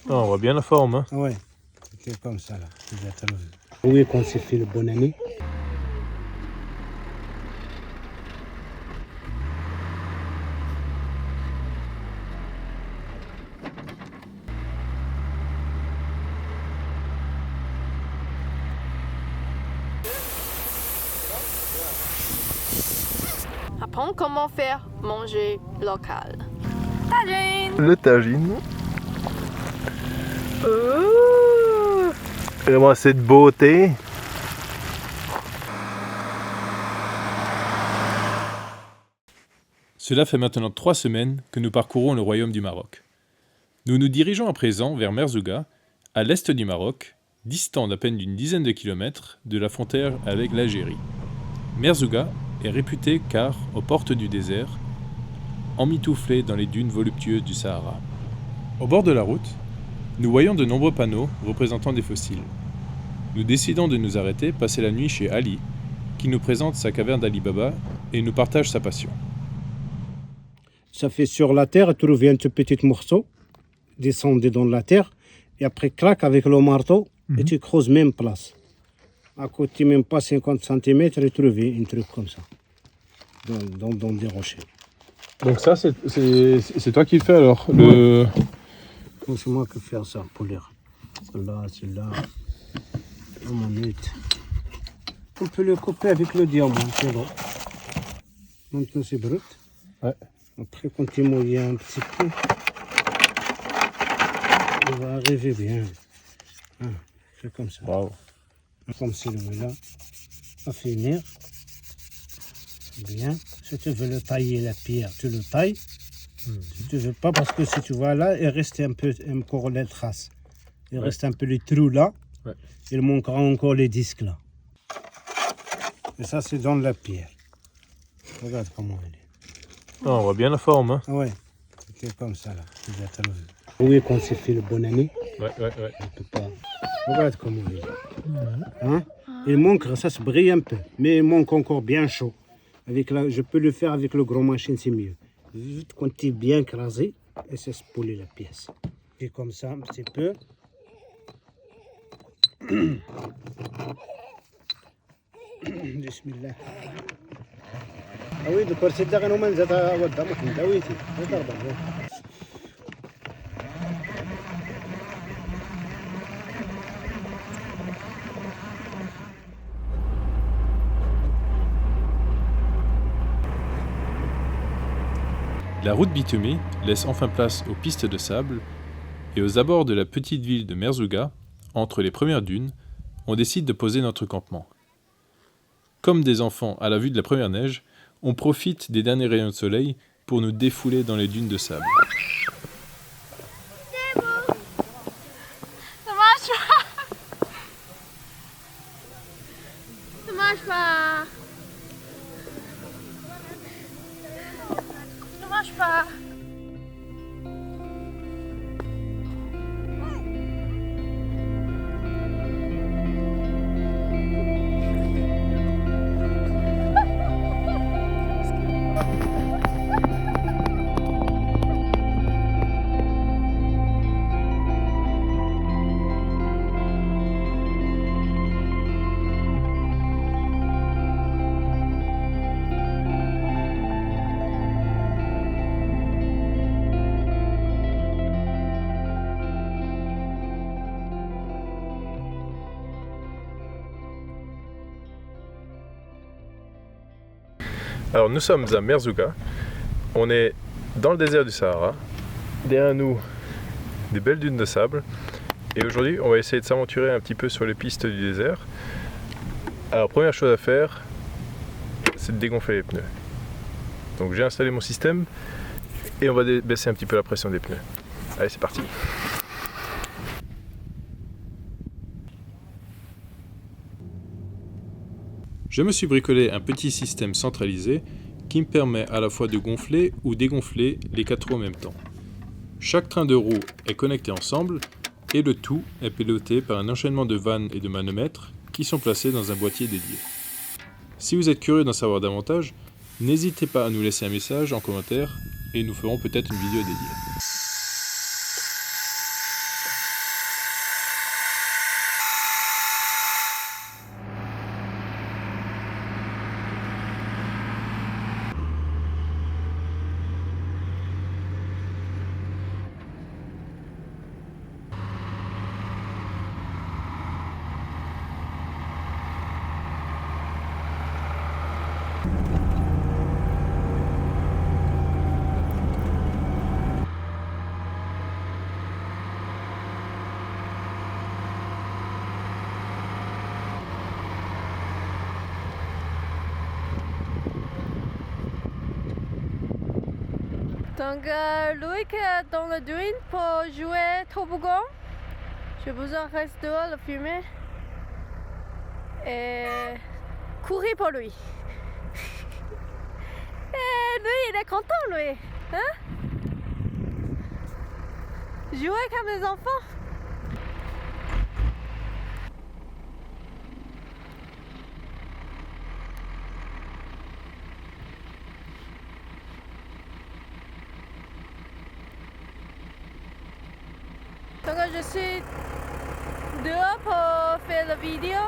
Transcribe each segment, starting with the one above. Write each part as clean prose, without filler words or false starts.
Ah, on voit bien la forme. Hein. Ouais, c'était comme ça là. Oui, quand c'est fait le bonne année. Apprends comment faire manger local. Tagine! Le tagine. Vraiment cette beauté. Cela fait maintenant 3 semaines que nous parcourons le royaume du Maroc. Nous nous dirigeons à présent vers Merzouga, à l'est du Maroc, distant d'à peine d'une dizaine de kilomètres de la frontière avec l'Algérie. Merzouga est réputé car, aux portes du désert, emmitouflé dans les dunes voluptueuses du Sahara. Au bord de la route, nous voyons de nombreux panneaux représentant des fossiles. Nous décidons de nous arrêter, passer la nuit chez Ali, qui nous présente sa caverne d'Ali Baba et nous partage sa passion. Ça fait sur la terre, trouver un tout petit morceau, descendre dans la terre, et après craque avec le marteau, et tu creuses même place. À côté, même pas 50 cm, et trouver un truc comme ça, dans des rochers. Donc ça, c'est toi qui le fais alors Donc c'est moi qui fais ça pour lire. Celui-là, on minute. On peut le couper avec le diamant, c'est bon. Maintenant c'est brut. Ouais. Après, quand il mouille un petit peu, il va arriver bien. Ah, c'est comme ça. Waouh. Comme celui-là, à finir. Bien. Si tu veux le tailler, la pierre, tu le tailles. Si tu veux pas, parce que si tu vois là, il reste un peu encore les traces. Il reste un peu les trous là. Ouais. Il manquera encore les disques là. Et ça, c'est dans la pierre. Regarde comment elle est. Ah, on voit bien la forme. Hein. Ouais, c'était comme ça là. Oui, quand c'est fait le bonne année, Ouais. on peut pas. Regarde comment il est. Hein? Il manque, ça se brille un peu, mais il manque encore bien chaud. Je peux le faire avec le gros machine, c'est mieux. Vite, quand il est bien écrasé, et c'est spoiler la pièce. Et comme ça, un petit peu. Bismillah. Ah oui, de c'est de nous منزل قدامك انت ويتي La route bitumée laisse enfin place aux pistes de sable et aux abords de la petite ville de Merzouga, entre les premières dunes, on décide de poser notre campement. Comme des enfants à la vue de la première neige, on profite des derniers rayons de soleil pour nous défouler dans les dunes de sable. Ça marche pas! Ça marche pas! Ça marche pas! Alors nous sommes à Merzouga, on est dans le désert du Sahara, derrière nous des belles dunes de sable, et aujourd'hui on va essayer de s'aventurer un petit peu sur les pistes du désert. Alors première chose à faire, c'est de dégonfler les pneus. Donc j'ai installé mon système et on va baisser un petit peu la pression des pneus. Allez, c'est parti. Je me suis bricolé un petit système centralisé qui me permet à la fois de gonfler ou dégonfler les 4 roues en même temps. Chaque train de roues est connecté ensemble et le tout est piloté par un enchaînement de vannes et de manomètres qui sont placés dans un boîtier dédié. Si vous êtes curieux d'en savoir davantage, n'hésitez pas à nous laisser un message en commentaire et nous ferons peut-être une vidéo dédiée. Donc, Loïc est dans le dune pour jouer toboggan. J'ai besoin de rester dehors, le fumer. Et courir pour lui. Et lui, il est content, lui. Hein? Jouer comme les enfants. Donc je suis dehors pour faire la vidéo.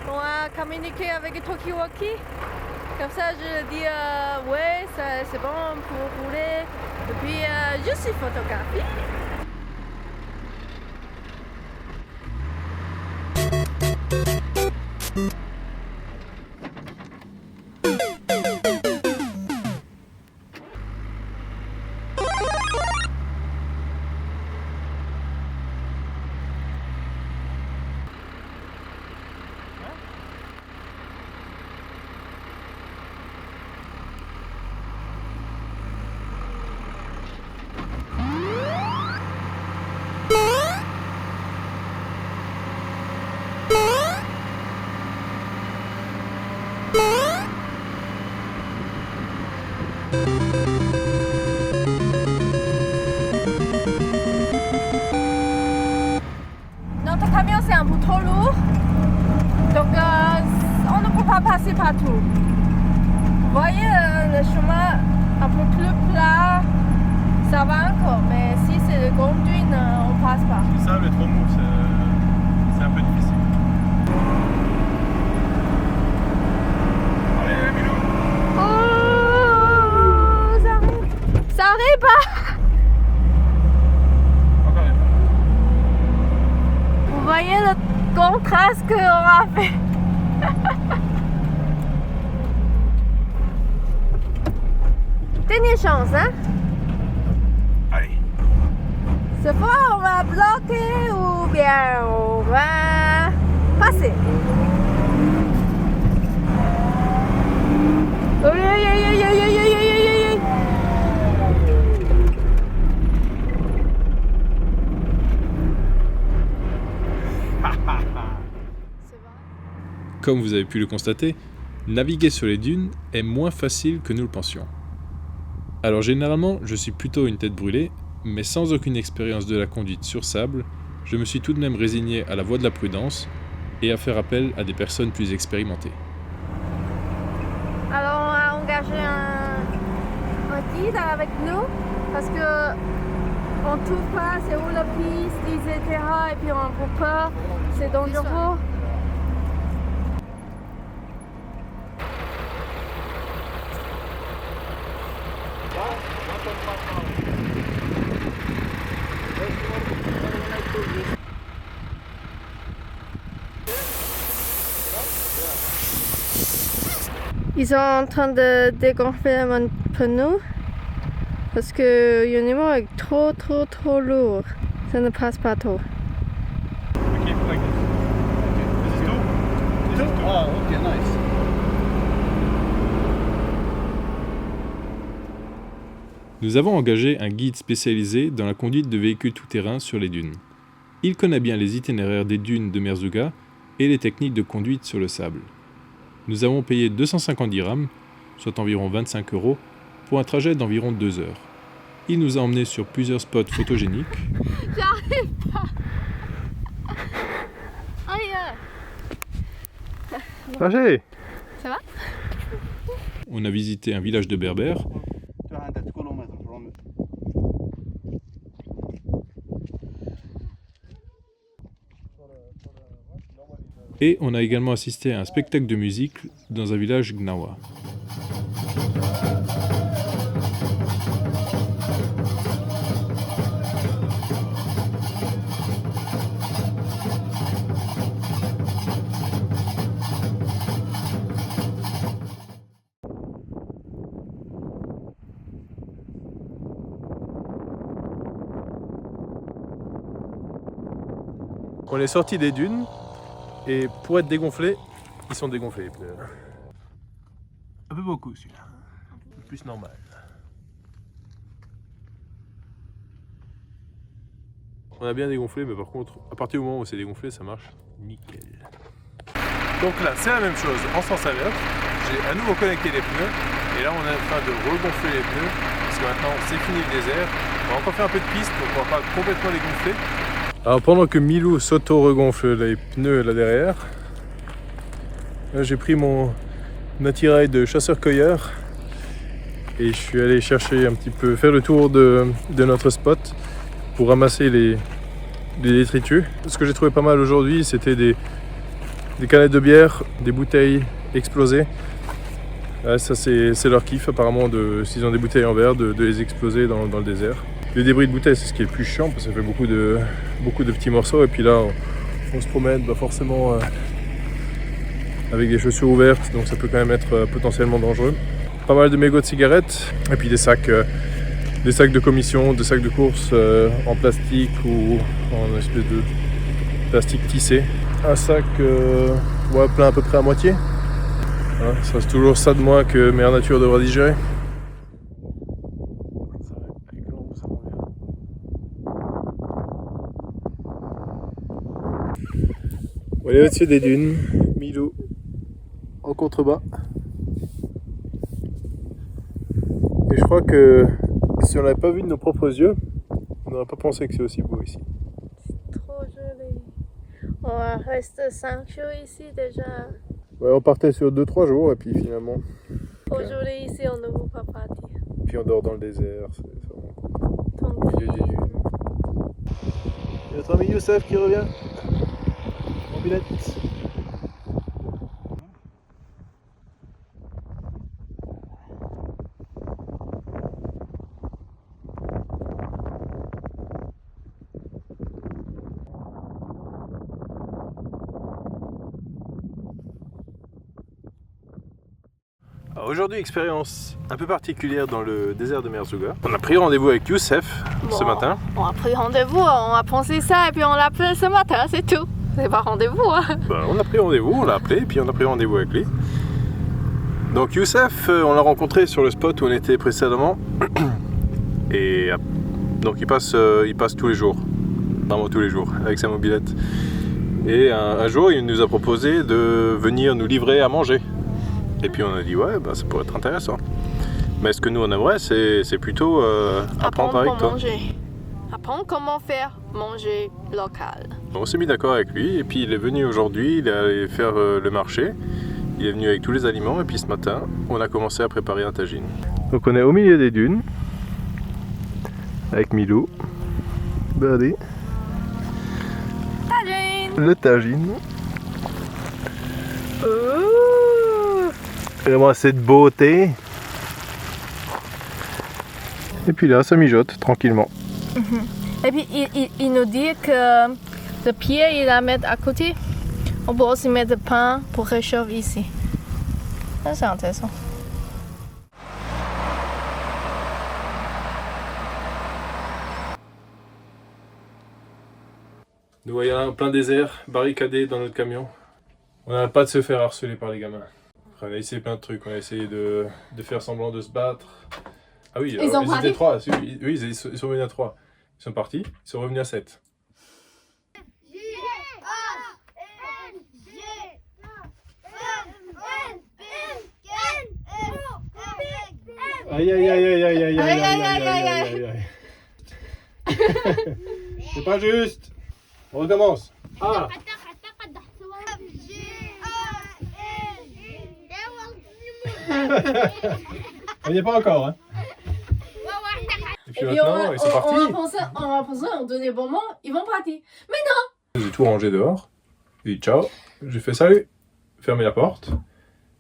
On va communiquer avec Tokiwoki. Comme ça je dis ouais c'est bon pour rouler. Et puis je suis photographe. Notre camion c'est un peu trop lourd, donc on ne peut pas passer partout. Vous voyez le chemin un peu plus plat, ça va encore, mais si c'est le grand dune, on passe pas. Le sable est trop mou, c'est un peu difficile. Allez, Milou! Oh, ça arrive! Ça arrive pas! Encore une fois. Vous voyez le contraste qu'on a fait. Dernière chance, hein? Allez. Ce fois, on va bloquer ou bien on va passer. Aïe, aïe, aïe, aïe, aïe, aïe, aïe, aïe, aïe. Comme vous avez pu le constater, naviguer sur les dunes est moins facile que nous le pensions. Alors généralement, je suis plutôt une tête brûlée, mais sans aucune expérience de la conduite sur sable, je me suis tout de même résigné à la voie de la prudence et à faire appel à des personnes plus expérimentées. Alors, on a engagé un guide avec nous parce que on ne trouve pas c'est où la piste, etc. Et puis on a peur, c'est dangereux. Ils sont en train de dégonfler mon pneu parce que le numéro est trop lourd. Ça ne passe pas trop. Ok, like this. This is two. This is two. Ah, ok, nice. Nous avons engagé un guide spécialisé dans la conduite de véhicules tout-terrain sur les dunes. Il connaît bien les itinéraires des dunes de Merzouga et les techniques de conduite sur le sable. Nous avons payé 250 dirhams, soit environ 25 €, pour un trajet d'environ 2 heures. Il nous a emmenés sur plusieurs spots photogéniques. J'arrive pas. Aïe. Trajet. Ça va? On a visité un village de Berbères. 200 kilometers from Et on a également assisté à un spectacle de musique dans un village gnawa. On est sorti des dunes et pour être dégonflés, ils sont dégonflés les pneus. Un peu beaucoup celui-là. Plus normal. On a bien dégonflé, mais par contre, à partir du moment où c'est dégonflé, ça marche nickel. Donc là, c'est la même chose en sens inverse. J'ai à nouveau connecté les pneus. Et là, on est en train de regonfler les pneus. Parce que maintenant, c'est fini le désert. On va encore faire un peu de piste, donc on va pas complètement les gonfler. Alors pendant que Milou s'auto-regonfle les pneus là derrière, j'ai pris mon attirail de chasseur-cueilleur. Et je suis allé chercher un petit peu, faire le tour de notre spot pour ramasser les détritus. Ce que j'ai trouvé pas mal aujourd'hui, c'était des canettes de bière, des bouteilles explosées. Ça c'est leur kiff apparemment, s'ils ont des bouteilles en verre, de les exploser dans le désert. Les débris de bouteilles, c'est ce qui est le plus chiant parce que ça fait beaucoup de petits morceaux. Et puis là, on se promène forcément avec des chaussures ouvertes, donc ça peut quand même être potentiellement dangereux. Pas mal de mégots de cigarettes et puis des sacs de commission, des sacs de course en plastique ou en espèce de plastique tissé. Un sac plein à peu près à moitié. Voilà, ça reste toujours ça de moi que Mère Nature devra digérer. On est au-dessus des dunes, Milou en contrebas. Et je crois que si on l'avait pas vu de nos propres yeux, on n'aurait pas pensé que c'est aussi beau ici. Trop joli. On reste 5 jours ici déjà. Ouais, on partait sur 2-3 jours et puis finalement. Aujourd'hui ici on ne veut pas partir. Puis on dort dans le désert, c'est vraiment cool. Au milieu des dunes. Et notre ami Youssef qui revient. En billette. Aujourd'hui, expérience un peu particulière dans le désert de Merzouga. On a pris rendez-vous avec Youssef ce matin. On a pris rendez-vous, on a pensé ça et puis on l'a appelé ce matin, c'est tout. C'est pas rendez-vous. Hein. On a pris rendez-vous, on l'a appelé et puis on a pris rendez-vous avec lui. Donc Youssef, on l'a rencontré sur le spot où on était précédemment. Et donc il passe tous les jours, vraiment tous les jours, avec sa mobilette. Et un jour, il nous a proposé de venir nous livrer à manger. Et puis on a dit ouais, ça pourrait être intéressant. Mais ce que nous on aimerait, c'est plutôt apprendre avec toi. Manger. Apprendre comment faire manger local. On s'est mis d'accord avec lui et puis il est venu aujourd'hui, il est allé faire le marché. Il est venu avec tous les aliments et puis ce matin, on a commencé à préparer un tagine. Donc on est au milieu des dunes avec Milou. Regardez. Tagine. Le tagine. Vraiment cette beauté. Et puis là, ça mijote tranquillement. Et puis il nous dit que le pied il la met à côté. On peut aussi mettre le pain pour réchauffer ici. Ça c'est intéressant. Nous voyons en plein désert, barricadé dans notre camion. On n'a pas de se faire harceler par les gamins. On a essayé plein de trucs, on a essayé de faire semblant de se battre. Ah oui, ils étaient 3, oui, ils sont venus à 3. Ils sont partis, ils sont revenus à 7. Aïe aïe aïe aïe aïe aïe aïe aïe aïe aïe. C'est pas juste. On recommence. Ah. On n'y est pas encore, hein. Et puis maintenant, ils sont partis. On va penser, on donne des bonbons, ils vont partir. Mais non! J'ai tout rangé dehors. J'ai dit ciao. J'ai fait salut. Fermé la porte.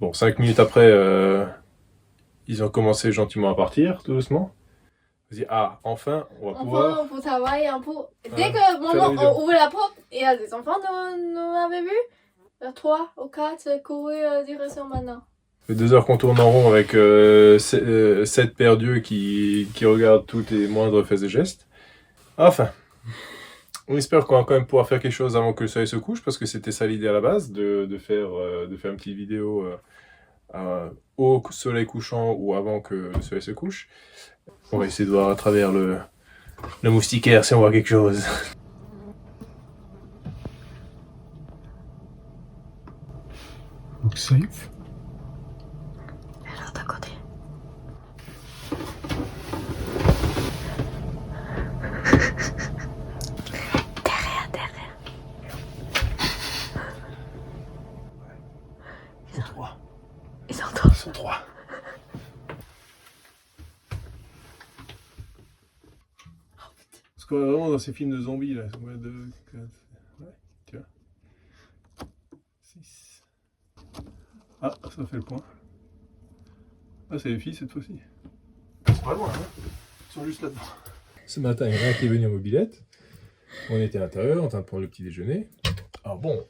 Bon, 5 minutes après, ils ont commencé gentiment à partir, tout doucement. Je dis enfin, on va pouvoir. On peut travailler un peu. Dès que maman ouvre la porte, il y a des enfants, nous l'avez vu? 3 ou 4 courir direction maintenant. Ça fait 2 heures qu'on tourne en rond avec 7 paires d'yeux qui regardent tous les moindres faits et gestes. Enfin, on espère qu'on va quand même pouvoir faire quelque chose avant que le soleil se couche, parce que c'était ça l'idée à la base, de faire une petite vidéo au soleil couchant ou avant que le soleil se couche. On va essayer de voir à travers le moustiquaire si on voit quelque chose. Looks safe. Alors d'un côté. Derrière. Ils sont trois. Ils sont trois. Ils sont trois. Parce qu'on est vraiment dans ces films de zombies là. 1, 2, 4, ouais, tu vois. 6. Ah, ça fait le point. Ah, c'est les filles cette fois-ci. C'est pas loin, hein. Ils sont juste là-dedans. Ce matin, il y en a un qui est venu en mobilette. On était à l'intérieur en train de prendre le petit déjeuner. Alors bon,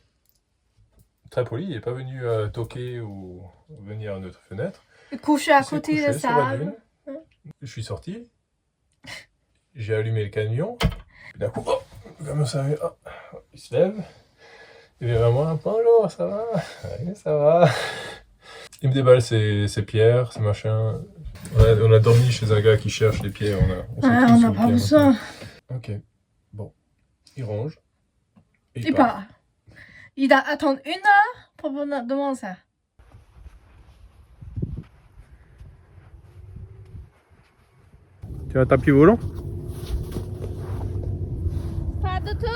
très poli, il n'est pas venu toquer ou venir à notre fenêtre. Couché à Il s'est côté couché de sur la sable. dune. Je suis sorti. J'ai allumé le camion. Puis d'un coup, oh, comme ça, oh, il se lève. Il vient vers moi. Bonjour, ça va? Oui, ça va. Il me déballe ses pierres, ses machins. On a dormi chez un gars qui cherche des pierres. On n'a pas besoin. Ok. Bon. Il range. Et Il part. Il doit attendre 1 heure pour demander ça. Tu as un tapis volant? Pas du tout.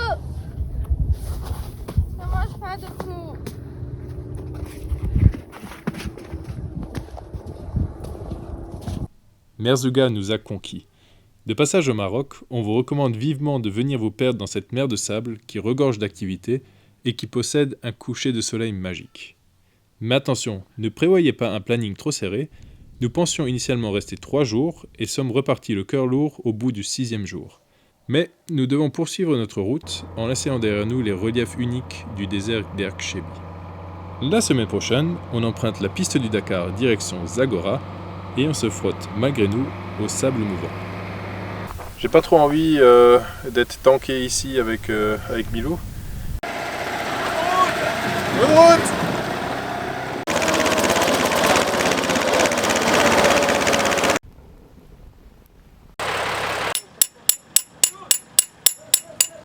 Ça marche pas du tout. Merzouga nous a conquis. De passage au Maroc, on vous recommande vivement de venir vous perdre dans cette mer de sable qui regorge d'activités et qui possède un coucher de soleil magique. Mais attention, ne prévoyez pas un planning trop serré. Nous pensions initialement rester 3 jours et sommes repartis le cœur lourd au bout du 6e jour. Mais nous devons poursuivre notre route en laissant derrière nous les reliefs uniques du désert d'Erkchebi. La semaine prochaine, on emprunte la piste du Dakar direction Zagora et on se frotte malgré nous au sable mouvant. J'ai pas trop envie d'être tanké ici avec Milou. Bonne route!